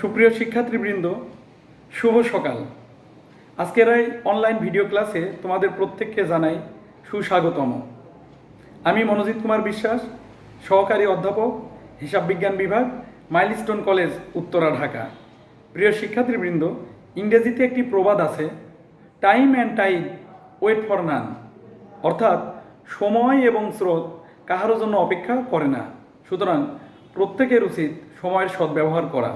সুপ্রিয় শিক্ষার্থীবৃন্দ, শুভ সকাল। আজকের এই অনলাইন ভিডিও ক্লাসে তোমাদের প্রত্যেককে জানাই সুস্বাগতম। আমি মনোজিৎ কুমার বিশ্বাস, সহকারী অধ্যাপক, হিসাব বিজ্ঞান বিভাগ, মাইলস্টোন কলেজ, উত্তরা, ঢাকা। প্রিয় শিক্ষার্থীবৃন্দ, ইংরেজিতে একটি প্রবাদ আছে, time and tide wait for none, অর্থাৎ সময় এবং স্রোত কাহারও জন্য অপেক্ষা করে না। সুতরাং প্রত্যেকের উচিত সময়ের সদ্ব্যবহার করা।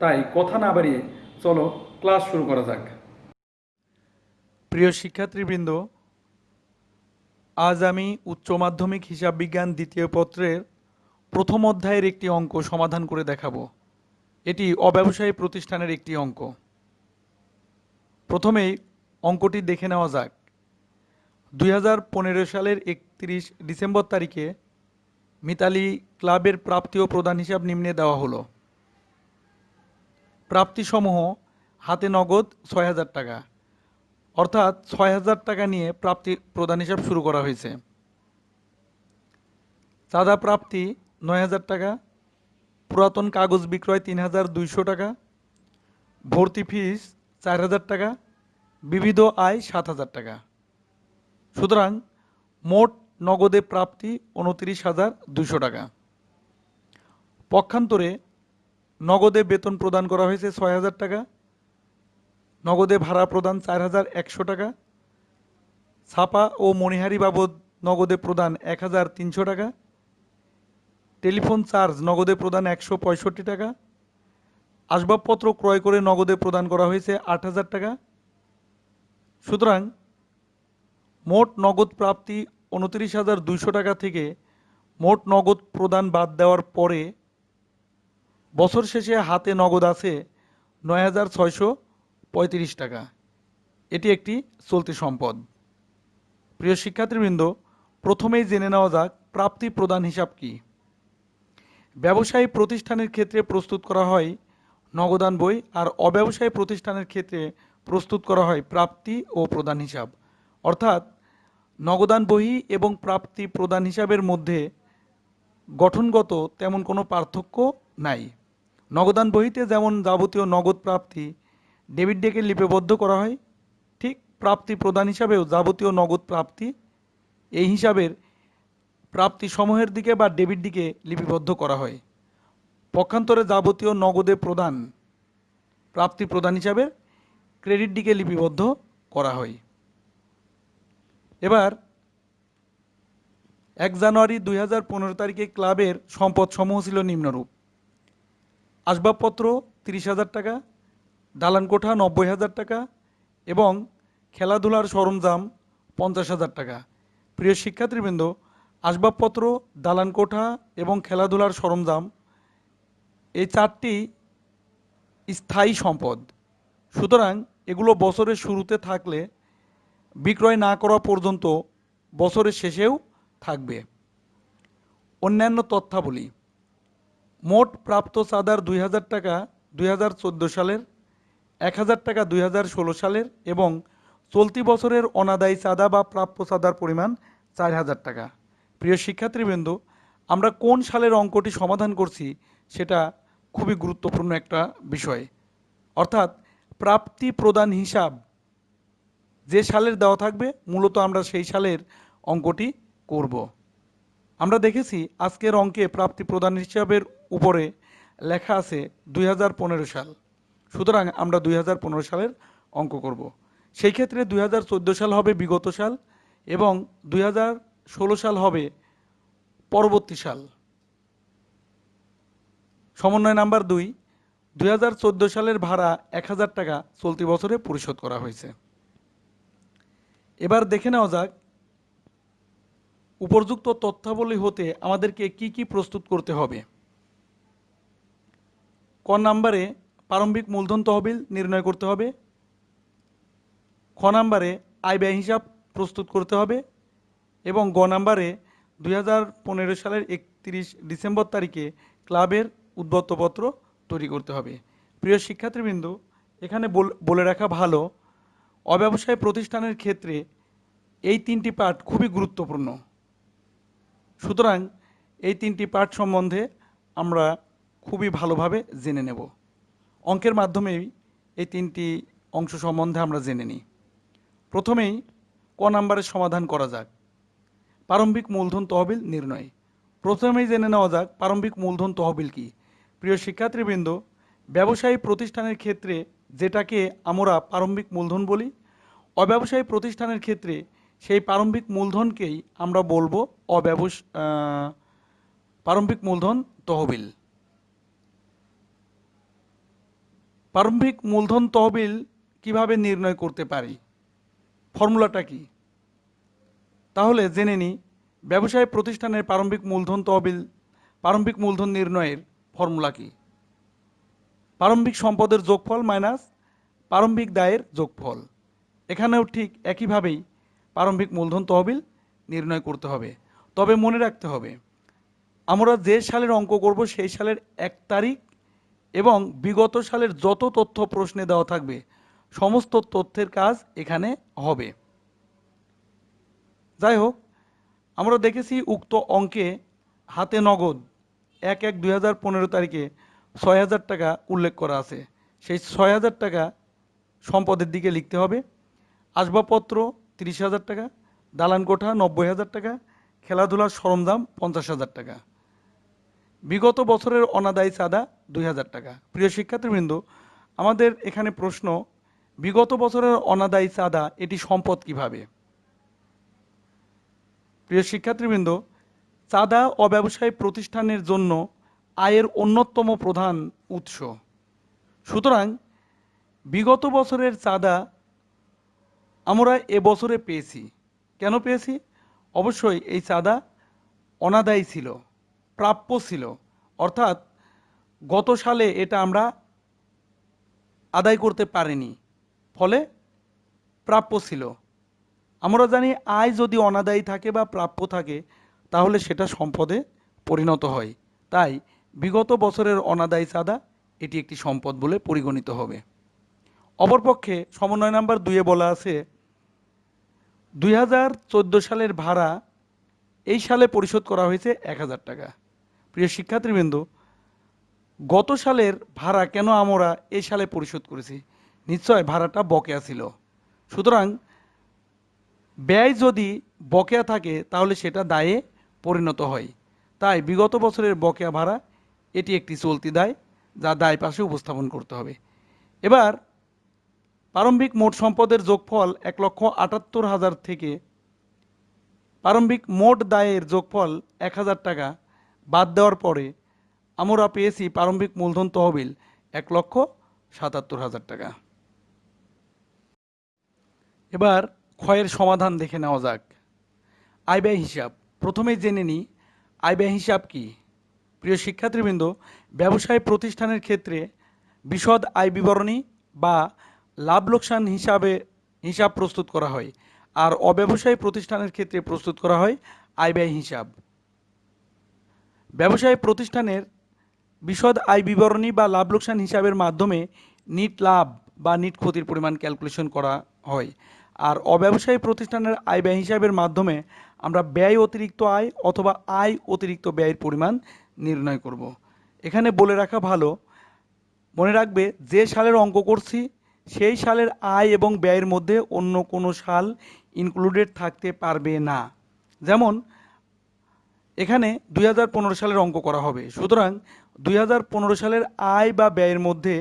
তাই কথা না বাড়িয়ে চলো ক্লাস শুরু করা যাক। প্রিয় শিক্ষার্থীবৃন্দ, আজ আমি উচ্চ মাধ্যমিক হিসাব বিজ্ঞান দ্বিতীয় পত্রের প্রথম অধ্যায়ের একটি অঙ্ক সমাধান করে দেখাবো। এটি অব্যবসায়ী প্রতিষ্ঠানের একটি অঙ্ক। প্রথমেই অঙ্কটি দেখে নেওয়া যাক। 2015 সালের 31 ডিসেম্বর তারিখে মিতালি ক্লাবের প্রাপ্তি ও প্রদান হিসাব নিম্নে দেওয়া হলো। প্রাপ্তিসমূহ হাতে নগদ 6,000 টাকা, অর্থাৎ 6,000 টাকা নিয়ে প্রাপ্তি প্রদান হিসাব শুরু করা হয়েছে। চাঁদা প্রাপ্তি 9,000 টাকা, পুরাতন কাগজ বিক্রয় 3,200 টাকা, ভর্তি ফিস 4,000 টাকা, বিবিধ আয় 7,000 টাকা। সুতরাং মোট নগদে প্রাপ্তি 29,200 টাকা। পক্ষান্তরে নগদে বেতন প্রদান করা হয়েছে 6,000 টাকা, নগদে ভাড়া প্রদান 4,100 টাকা, ছাপা ও মণিহারি বাবদ নগদে প্রদান 1,300 টাকা, টেলিফোন চার্জ নগদে প্রদান 165 টাকা, আসবাবপত্র ক্রয় করে নগদে প্রদান করা হয়েছে 8,000 টাকা। সুতরাং মোট নগদ প্রাপ্তি 29,200 টাকা থেকে মোট নগদ প্রদান বাদ দেওয়ার পরে বছর শেষে হাতে নগদ আছে 9,635 টাকা। এটি একটি চলতি সম্পদ। প্রিয় শিক্ষার্থীবৃন্দ, প্রথমেই জেনে নেওয়া যাক প্রাপ্তি প্রদান হিসাব কি। ব্যবসায়ী প্রতিষ্ঠানের ক্ষেত্রে প্রস্তুত করা হয় নগদান বই, আর অব্যবসায়ী প্রতিষ্ঠানের ক্ষেত্রে প্রস্তুত করা হয় প্রাপ্তি ও প্রদান হিসাব। অর্থাৎ নগদান বহি এবং প্রাপ্তি প্রদান হিসাবের মধ্যে গঠনগত তেমন কোনো পার্থক্য নাই। নগদান বহিতে যেমন যাবতীয় নগদ প্রাপ্তি ডেবিট ডেকে লিপিবদ্ধ করা হয়, ঠিক প্রাপ্তি প্রদান হিসাবেও যাবতীয় নগদ প্রাপ্তি এই হিসাবের প্রাপ্তি সমূহের দিকে বা ডেবিট দিকে লিপিবদ্ধ করা হয়। পক্ষান্তরে যাবতীয় নগদে প্রদান প্রাপ্তি প্রদান হিসাবে ক্রেডিট দিকে লিপিবদ্ধ করা হয়। এবার 1 জানুয়ারি 2015 তারিখে ক্লাবের সম্পদ সমূহ ছিল নিম্নরূপ: আসবাবপত্র 30,000 টাকা, দালান কোঠা 90,000 টাকা এবং খেলাধুলার সরঞ্জাম 50,000 টাকা। প্রিয় শিক্ষার্থীবৃন্দ, আসবাবপত্র, দালান কোঠা এবং খেলাধুলার সরঞ্জাম এই চারটি স্থায়ী সম্পদ। সুতরাং এগুলো বছরের শুরুতে থাকলে বিক্রয় না করা পর্যন্ত বছরের শেষেও থাকবে। অন্যান্য তথ্যাবলী: মোট প্রাপ্ত চাঁদার 2,000 টাকা 2014 সালের, 1,000 টাকা 2016 সালের এবং চলতি বছরের অনাদায়ী চাঁদা বা প্রাপ্য চাঁদার পরিমাণ 4,000 টাকা। প্রিয় শিক্ষার্থীবৃন্দ, আমরা কোন সালের অঙ্কটি সমাধান করছি সেটা খুবই গুরুত্বপূর্ণ একটা বিষয়। অর্থাৎ প্রাপ্তি প্রদান হিসাব যে সালের দেওয়া থাকবে মূলত আমরা সেই সালের অঙ্কটি করব। আমরা দেখেছি আজকের অঙ্কে প্রাপ্তি প্রদান হিসাবের উপরে লেখা আছে 2015 সাল। সুতরাং আমরা 2015 সালের অঙ্ক করব। সেই ক্ষেত্রে 2014 সাল হবে বিগত সাল এবং 2016 সাল হবে পরবর্তী সাল। সমন্বয় নাম্বার 2, 2014 সালের ভাড়া 1,000 টাকা চলতি বছরে পরিশোধ করা হয়েছে। এবার দেখে নেওয়া যাক উপযুক্ত তথ্যাবলী হতে আমাদেরকে কি কি প্রস্তুত করতে হবে। ক নাম্বারে প্রারম্ভিক মূলধন তহবিল নির্ণয় করতে হবে। খ নাম্বারে আয় ব্যয় হিসাব প্রস্তুত করতে হবে এবং গ নাম্বারে 2015 সালের 31 ডিসেম্বর তারিখে ক্লাবের উদ্বৃত্তপত্র তৈরি করতে হবে। প্রিয় শিক্ষার্থীবৃন্দ, এখানে বলে রাখা ভালো, অব্যবসায়ী প্রতিষ্ঠানের ক্ষেত্রে এই তিনটি পার্ট খুবই গুরুত্বপূর্ণ। সুতরাং এই তিনটি পার্ট সম্বন্ধে আমরা খুবই ভালোভাবে জেনে নেব। অঙ্কের মাধ্যমেই এই তিনটি অংশ সম্বন্ধে আমরা জেনে নিই। প্রথমেই ক নাম্বারের সমাধান করা যাক। প্রারম্ভিক মূলধন তহবিল নির্ণয়। প্রথমেই জেনে নেওয়া যাক প্রারম্ভিক মূলধন তহবিল কি। প্রিয় শিক্ষার্থীবৃন্দ, ব্যবসায়ী প্রতিষ্ঠানের ক্ষেত্রে যেটাকে আমরা প্রারম্ভিক মূলধন বলি, অব্যবসায়ী প্রতিষ্ঠানের ক্ষেত্রে সেই প্রারম্ভিক মূলধনকেই আমরা বলবো প্রারম্ভিক মূলধন তহবিল। প্রারম্ভিক মূলধন তহবিল কিভাবে নির্ণয় করতে পারি, ফর্মুলাটা কি? তাহলে জেনে নিই ব্যবসায় প্রতিষ্ঠানের প্রারম্ভিক মূলধন তহবিল, প্রারম্ভিক মূলধন নির্ণয়ের ফর্মুলা কি? প্রারম্ভিক সম্পদের যোগফল মাইনাস প্রারম্ভিক দায়ের যোগফল। এখানেও ঠিক একইভাবেই প্রারম্ভিক মূলধন তহবিল নির্ণয় করতে হবে। তবে মনে রাখতে হবে আমরা যে সালের অঙ্ক করব সেই সালের 1 তারিখ এবং বিগত সালের যত তথ্য প্রশ্নে দেওয়া থাকবে সমস্ত তথ্যের কাজ এখানে হবে। যাই হোক, আমরা দেখেছি উক্ত অঙ্কে হাতে নগদ 1/1/2015 তারিখে 6,000 টাকা উল্লেখ করা আছে। সেই 6,000 টাকা সম্পদের দিকে লিখতে হবে। আসবাবপত্র 30,000 টাকা, দালান কোঠা 90,000 টাকা, খেলাধুলার সরঞ্জাম 50,000 টাকা। বিগত বছরের অনাদায়ী চাঁদা 2,000 টাকা। প্রিয় শিক্ষার্থীবৃন্দ, আমাদের এখানে প্রশ্ন, বিগত বছরের অনাদায়ী চাঁদা এটি সম্পদ কিভাবে? প্রিয় শিক্ষার্থীবৃন্দ, চাঁদা অব্যবসায়ী প্রতিষ্ঠানের জন্য আয়ের অন্যতম প্রধান উৎস। সুতরাং বিগত বছরের চাঁদা আমরা এবছরে পেয়েছি। কেন পেয়েছি? অবশ্যই এই চাঁদা অনাদায়ী ছিল, প্রাপ্য ছিল, অর্থাৎ গত সালে এটা আমরা আদায় করতে পারিনি, ফলে প্রাপ্য ছিল। আমরা জানি আয় যদি অনাদায়ী থাকে বা প্রাপ্য থাকে তাহলে সেটা সম্পদে পরিণত হয়। তাই বিগত বছরের অনাদায়ী চাঁদা এটি একটি সম্পদ বলে পরিগণিত হবে। অপরপক্ষে সমন্বয় নাম্বার 2-এ বলা আছে 2014 সালের ভাড়া এই সালে পরিশোধ করা হয়েছে 1,000 টাকা। প্রিয় শিক্ষার্থীবৃন্দ, গত সালের ভাড়া কেন আমরা এই সালে পরিশোধ করেছি? নিশ্চয় ভাড়াটা বকেয়া ছিল। সুতরাং ব্যয় যদি বকেয়া থাকে তাহলে সেটা দায়ে পরিণত হয়। তাই বিগত বছরের বকেয়া ভাড়া এটি একটি চলতি দায়, যা দায় পাশে উপস্থাপন করতে হবে। এবার প্রারম্ভিক মোট সম্পদের যোগফল 1,78,000 থেকে প্রারম্ভিক মোট দায়ের যোগফল 1,000 টাকা বাদ দেওয়ার পরে আমরা পেয়েছি প্রারম্ভিক মূলধন তহবিল 1,77,000 টাকা। এবার ক্ষয়ের সমাধান দেখে নেওয়া যাক। আয় ব্যয় হিসাব। প্রথমেই জেনে নিই আয় ব্যয় হিসাব কি। প্রিয় শিক্ষার্থীবৃন্দ, ব্যবসায় প্রতিষ্ঠানের ক্ষেত্রে বিশদ আয় বিবরণী বা লাভ লোকসান হিসাব প্রস্তুত করা হয়, আর অব্যবসায়ী প্রতিষ্ঠানের ক্ষেত্রে প্রস্তুত করা হয় আয় ব্যয় হিসাব। ব্যবসায় প্রতিষ্ঠানের বিশদ আয় বিবরণী বা লাভ লোকসান হিসাবের মাধ্যমে নিট লাভ বা নিট ক্ষতির পরিমাণ ক্যালকুলেশন করা হয়, আর অব্যবসায়ী প্রতিষ্ঠানের আয় ব্যয় হিসাবের মাধ্যমে আমরা ব্যয় অতিরিক্ত আয় অথবা আয় অতিরিক্ত ব্যয়ের পরিমাণ নির্ণয় করব। এখানে বলে রাখা ভালো, মনে রাখবে যে সালের অঙ্ক করছি সেই সালের আয় এবং ব্যয়ের মধ্যে অন্য কোনো সাল ইনক্লুডেড থাকতে পারবে না। যেমন এখানে 2015 সালের অঙ্ক করা হবে, সুতরাং 2015 সালের আয় বা ব্যয়ের মধ্যে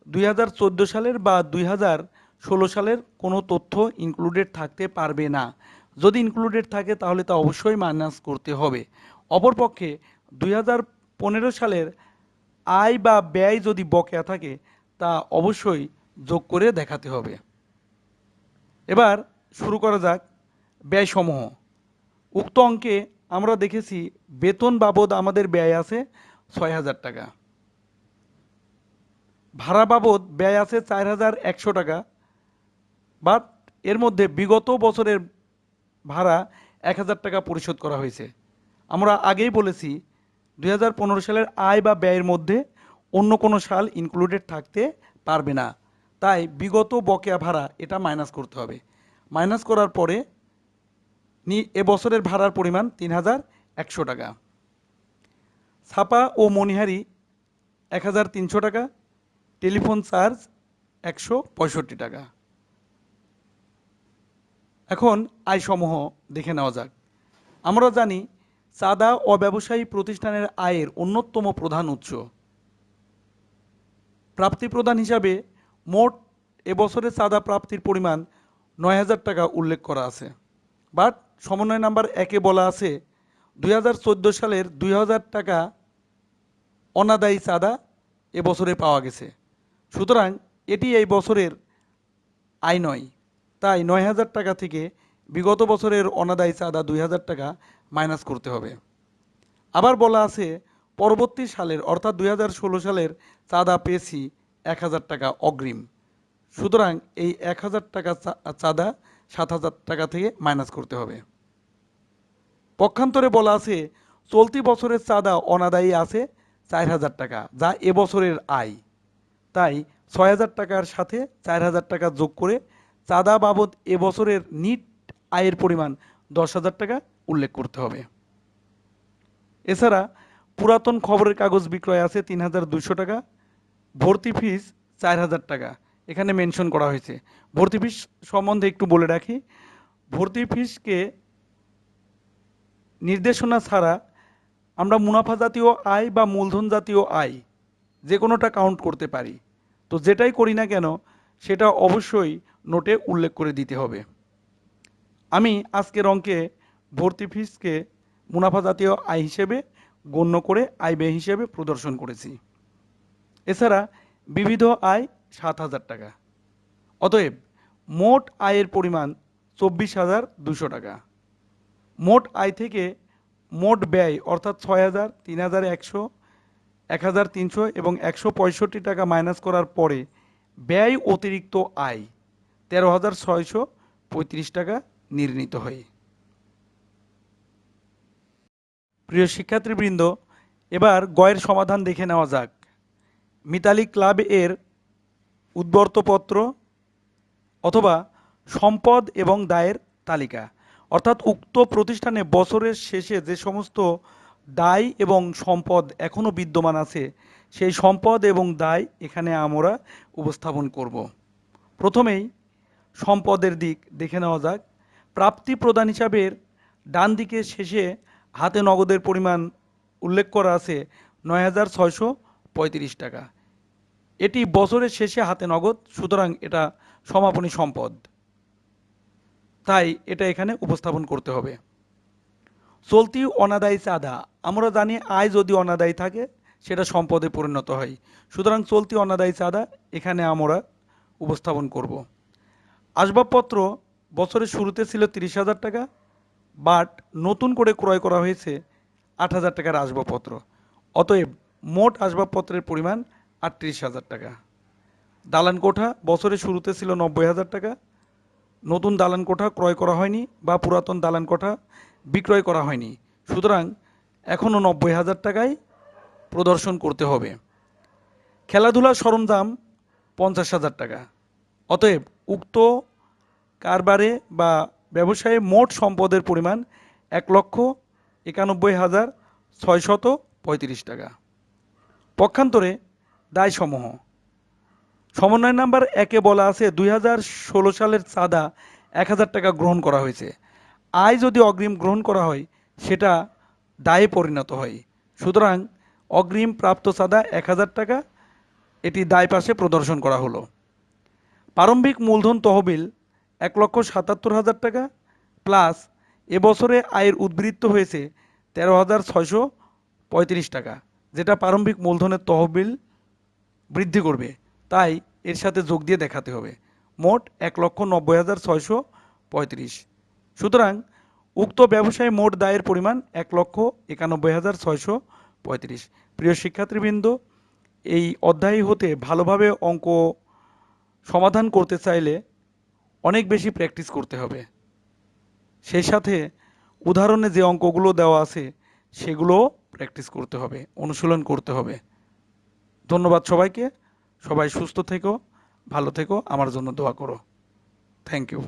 2014 সালের বা 2016 সালের কোনো তথ্য ইনক্লুডেড থাকতে পারবে না। যদি ইনক্লুডেড থাকে তাহলে তা অবশ্যই মাইনাস করতে হবে। অপরপক্ষে 2015 সালের আয় বা ব্যয় যদি বকেয়া থাকে তা অবশ্যই যোগ করে দেখাতে হবে। এবার শুরু করা যাক ব্যয়সমূহ। উক্ত অঙ্কে আমরা দেখেছি বেতন বাবদ আমাদের ব্যয় আছে 6,000 টাকা, ভাড়া বাবদ ব্যয় আছে 4,100 টাকা, বাট এর মধ্যে বিগত বছরের ভাড়া 1,000 টাকা পরিশোধ করা হয়েছে। আমরা আগেই বলেছি 2015 সালের আয় বা ব্যয়ের মধ্যে অন্য কোনো সাল ইনক্লুডেড থাকতে পারবে না, তাই বিগত বকেয়া ভাড়া এটা মাইনাস করতে হবে। মাইনাস করার পরে এবছরের ভাড়ার পরিমাণ 3,100 টাকা। ছাপা ও মণিহারি 1,300 টাকা, টেলিফোন চার্জ 165 টাকা। এখন আয়সমূহ দেখে নেওয়া যাক। আমরা জানি চাঁদা ও ব্যবসায়ী প্রতিষ্ঠানের আয়ের অন্যতম প্রধান উৎস। প্রাপ্তি প্রদান হিসাবে মোট এবছরে চাঁদা প্রাপ্তির পরিমাণ 9,000 টাকা উল্লেখ করা আছে। বাট সমন্বয় নাম্বার 1-এ বলা আছে 2014 সালের 2,000 টাকা অনাদায়ী চাঁদা এবছরে পাওয়া গেছে। সুতরাং এটি এই বছরের আয় নয়, তাই 9,000 টাকা থেকে বিগত বছরের অনাদায়ী চাঁদা 2,000 টাকা মাইনাস করতে হবে। আবার বলা আছে পরবর্তী সালের অর্থাৎ 2016 সালের চাঁদা পেয়েছি 1,000 টাকা অগ্রিম। সুতরাং এই 1,000 টাকা চাঁদা 7,000 টাকা থেকে মাইনাস করতে হবে। পক্ষান্তরে বলা আছে চলতি বছরের চাঁদা অনাদায়ী আছে 4,000 টাকা, যা এবছরের আয়। তাই 6,000 টাকার সাথে 4,000 টাকা যোগ করে চাঁদা বাবদ এবছরের নিট আয়ের পরিমাণ 10,000 টাকা উল্লেখ করতে হবে। এছাড়া পুরাতন খবরের কাগজ বিক্রয় আছে 3,200 টাকা, ভর্তি ফিস 4,000 টাকা এখানে মেনশন করা হয়েছে। ভর্তি ফিস সম্বন্ধে একটু বলে রাখি, ভর্তি ফিসকে নির্দেশনা ছাড়া আমরা মুনাফা জাতীয় আয় বা মূলধন জাতীয় আয় যে কোনোটা কাউন্ট করতে পারি। তো যেটাই করি না কেন সেটা অবশ্যই নোটে উল্লেখ করে দিতে হবে। আমি আজকের অঙ্কে ভর্তি ফিসকে মুনাফা জাতীয় আয় হিসেবে গণ্য করে আয় ব্যয় হিসেবে প্রদর্শন করেছি। এছাড়া বিবিধ আয় 7,000 টাকা। অতএব মোট আয়ের পরিমাণ 24,200 টাকা। মোট আয় থেকে মোট ব্যয় অর্থাৎ 6,000, 3,100, 1,300 এবং 165 টাকা মাইনাস করার পরে ব্যয় অতিরিক্ত আয় 13,635 টাকা নির্ণীত হয়। প্রিয় শিক্ষার্থীবৃন্দ, এবার গয়ের সমাধান দেখে নেওয়া যাক। মিতালি ক্লাব এর উদ্বর্তপত্র অথবা সম্পদ এবং দায়ের তালিকা, অর্থাৎ উক্ত প্রতিষ্ঠানে বছরের শেষে যে সমস্ত দায় এবং সম্পদ এখনও বিদ্যমান আছে সেই সম্পদ এবং দায় এখানে আমরা উপস্থাপন করব। প্রথমেই সম্পদের দিক দেখে নেওয়া যাক। প্রাপ্তি প্রদান হিসাবের ডান দিকে শেষে হাতে নগদের পরিমাণ উল্লেখ করা আছে 9,635 টাকা। এটি বছরের শেষে হাতে নগদ, সুতরাং এটা সমাপনী সম্পদ, তাই এটা এখানে উপস্থাপন করতে হবে। চলতি অনাদায়ী চাঁদা, আমরা জানি আয় যদি অনাদায়ী থাকে সেটা সম্পদে পরিণত হয়, সুতরাং চলতি অনাদায়ী চাঁদা এখানে আমরা উপস্থাপন করব। আসবাবপত্র বছরের শুরুতে ছিল 30,000 টাকা, বাট নতুন করে ক্রয় করা হয়েছে 8,000 টাকার আসবাবপত্র। অতএব মোট আসবাবপত্রের পরিমাণ 38,000 টাকা। দালান কোঠা বছরের শুরুতে ছিল 90,000 টাকা, নতুন দালান কোঠা ক্রয় করা হয়নি বা পুরাতন দালান কোঠা বিক্রয় করা হয়নি, সুতরাং এখনও 90,000 টাকায় প্রদর্শন করতে হবে। খেলাধুলার সরঞ্জাম 50,000 টাকা। অতএব উক্ত কারবারে বা ব্যবসায়ে মোট সম্পদের পরিমাণ 1,91,635 টাকা। পক্ষান্তরে দায়সমূহ, সমন্বয় নাম্বার 1-এ বলা আছে 2016 সালের চাঁদা 1,000 টাকা গ্রহণ করা হয়েছে। আয় যদি অগ্রিম গ্রহণ করা হয় সেটা দায়ে পরিণত হয়, সুতরাং অগ্রিম প্রাপ্ত চাঁদা 1,000 টাকা, এটি দায় পাশে প্রদর্শন করা হলো। প্রারম্ভিক মূলধন তহবিল 1,77,000 টাকা প্লাস এবছরে আয়ের উদ্বৃত্ত হয়েছে 13,635 টাকা, যেটা প্রারম্ভিক মূলধনের তহবিল বৃদ্ধি করবে, তাই এর সাথে যোগ দিয়ে দেখাতে হবে। মোট 1,90,635। সুতরাং উক্ত ব্যবসায় মোট দায়ের পরিমাণ 1,91,635। প্রিয় শিক্ষার্থীবৃন্দ, এই অধ্যায় হতে ভালোভাবে অঙ্ক সমাধান করতে চাইলে অনেক বেশি প্র্যাকটিস করতে হবে। সেই সাথে উদাহরণে যে অঙ্কগুলো দেওয়া আছে সেগুলো প্র্যাকটিস করতে হবে, অনুশীলন করতে হবে। ধন্যবাদ সবাইকে। সবাই সুস্থ থেকো, ভালো থেকো, আমার জন্য দোয়া করো। Thank you.